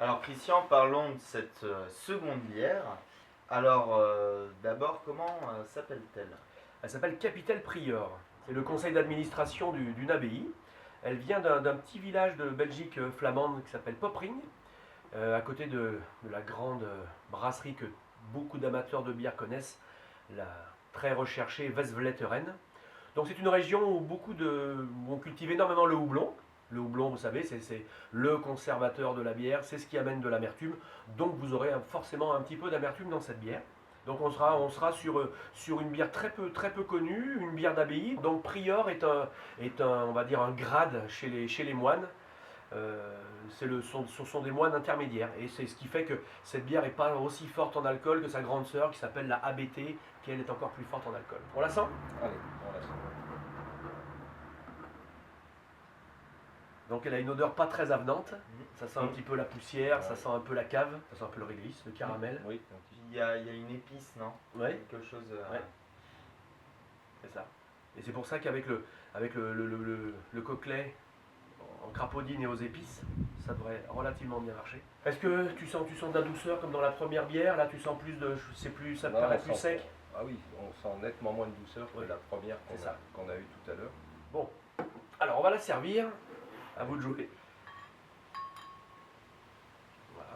Alors Christian, parlons de cette seconde bière. Alors d'abord, comment s'appelle-t-elle? Elle s'appelle Capitelle Prior. C'est le conseil d'administration d'une abbaye. Elle vient d'un petit village de Belgique flamande qui s'appelle Popring, à côté de la grande brasserie que beaucoup d'amateurs de bière connaissent, la très recherchée Westvleteren. Donc c'est une région où on cultive énormément le houblon. Le houblon, vous savez, c'est le conservateur de la bière, c'est ce qui amène de l'amertume. Donc vous aurez forcément un petit peu d'amertume dans cette bière. Donc on sera sur une bière très peu connue, une bière d'abbaye. Donc Prior on va dire un grade chez les moines. Ce sont des moines intermédiaires. Et c'est ce qui fait que cette bière n'est pas aussi forte en alcool que sa grande sœur qui s'appelle la ABT, qui elle est encore plus forte en alcool. On la sent? Allez, on la sent. Donc elle a une odeur pas très avenante. Ça sent un petit peu la poussière, Ouais. ça sent un peu la cave, ça sent un peu le réglisse, le caramel. Oui, Puis il y a une épice, non? Ouais, Quelque chose. Ouais. c'est ça. Et c'est pour ça qu'avec le coquelet en crapaudine et aux épices, ça devrait relativement bien marcher. Est-ce que tu sens de la douceur comme dans la première bière? Là tu sens ça te Non, paraît on plus sent- sec? Ah oui, on sent nettement moins de douceur que Oui, la première c'est ça. qu'on a eue tout à l'heure. Bon, alors on va la servir. À vous de jouer. Voilà.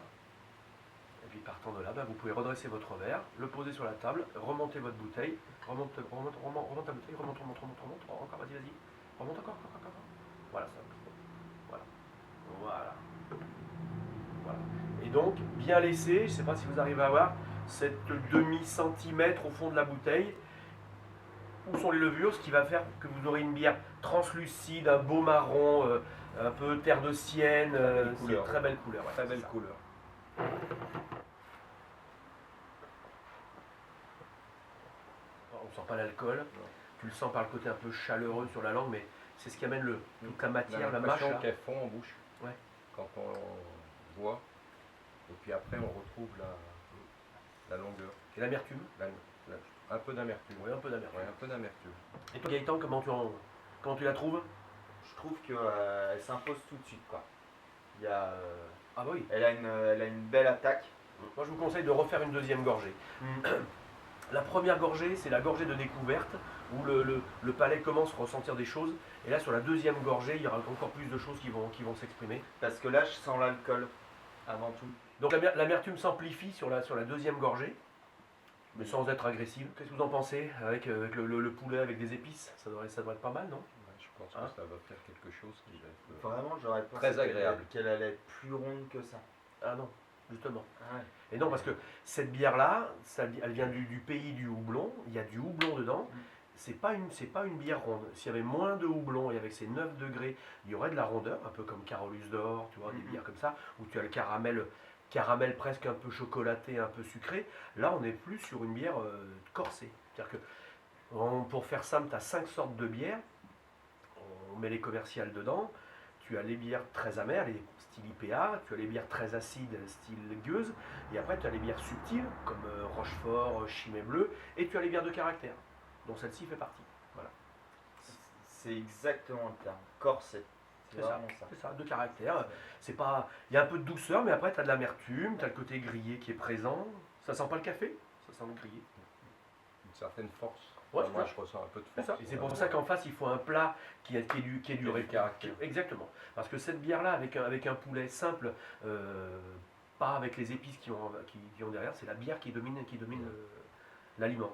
Et puis partant de là, vous pouvez redresser votre verre, le poser sur la table, remonter votre bouteille, remonte ta bouteille, remonte, encore, vas-y, remonte encore. Voilà, ça. Voilà. Voilà. Et donc, bien laisser, je ne sais pas si vous arrivez à voir, cette demi-centimètre au fond de la bouteille, où sont les levures, ce qui va faire que vous aurez une bière translucide, un beau marron, un peu terre de Sienne, c'est une très belle couleur. Ouais, Très belle c'est ça. couleur. On ne sent pas l'alcool, tu le sens par le côté un peu chaleureux sur la langue, mais c'est ce qui amène toute la matière, la mâche. l'impression qu'elle fond en bouche Ouais. quand on boit. Et puis après, on retrouve la longueur. Et l'amertume? Un peu d'amertume. Oui, un peu d'amertume. Ouais, un peu d'amertume. Et toi Gaëtan, comment tu la trouves? Je trouve qu'elle s'impose tout de suite, quoi. Il y a, Ah bah oui. elle a une belle attaque. Moi je vous conseille de refaire une deuxième gorgée. La première gorgée, c'est la gorgée de découverte, où le palais commence à ressentir des choses. Et là, sur la deuxième gorgée, il y aura encore plus de choses qui vont s'exprimer. Parce que là, je sens l'alcool avant tout. Donc l'amertume s'amplifie sur la deuxième gorgée, mais sans être agressive. Qu'est-ce que vous en pensez avec le poulet avec des épices? Ça devrait être pas mal, non? Ouais, je pense Hein? que ça va faire quelque chose qui va être Vraiment, j'aurais pensé très agréable. qu'elle allait être plus ronde que ça. Ah non, justement. Ah ouais. Et non, parce que cette bière-là, elle vient du pays du houblon, il y a du houblon dedans. C'est pas une bière ronde. S'il y avait moins de houblon et avec ces 9 degrés, il y aurait de la rondeur, un peu comme Carolus d'Or, tu vois, des bières comme ça, où tu as le caramel presque un peu chocolaté, un peu sucré. Là, on n'est plus sur une bière corsée. C'est-à-dire que pour faire simple, tu as 5 sortes de bières, on met les commerciales dedans. Tu as les bières très amères, les style IPA, tu as les bières très acides, style gueuse, et après tu as les bières subtiles, comme Rochefort, Chimay Bleu, et tu as les bières de caractère, dont celle-ci fait partie. Voilà. C'est exactement le terme. Corset. C'est vraiment ça. C'est ça, de caractère. C'est pas... Il y a un peu de douceur, mais après tu as de l'amertume, tu as le côté grillé qui est présent. Ça sent pas le café, ça sent le grillé. une certaine force. Ouais, Moi, c'est je ressens un peu de C'est force. ça. Et c'est pour ça qu'en face, il faut un plat qui est du caractère. Exactement. Parce que cette bière-là, avec un poulet simple, pas avec les épices qui ont derrière, c'est la bière qui domine l'aliment.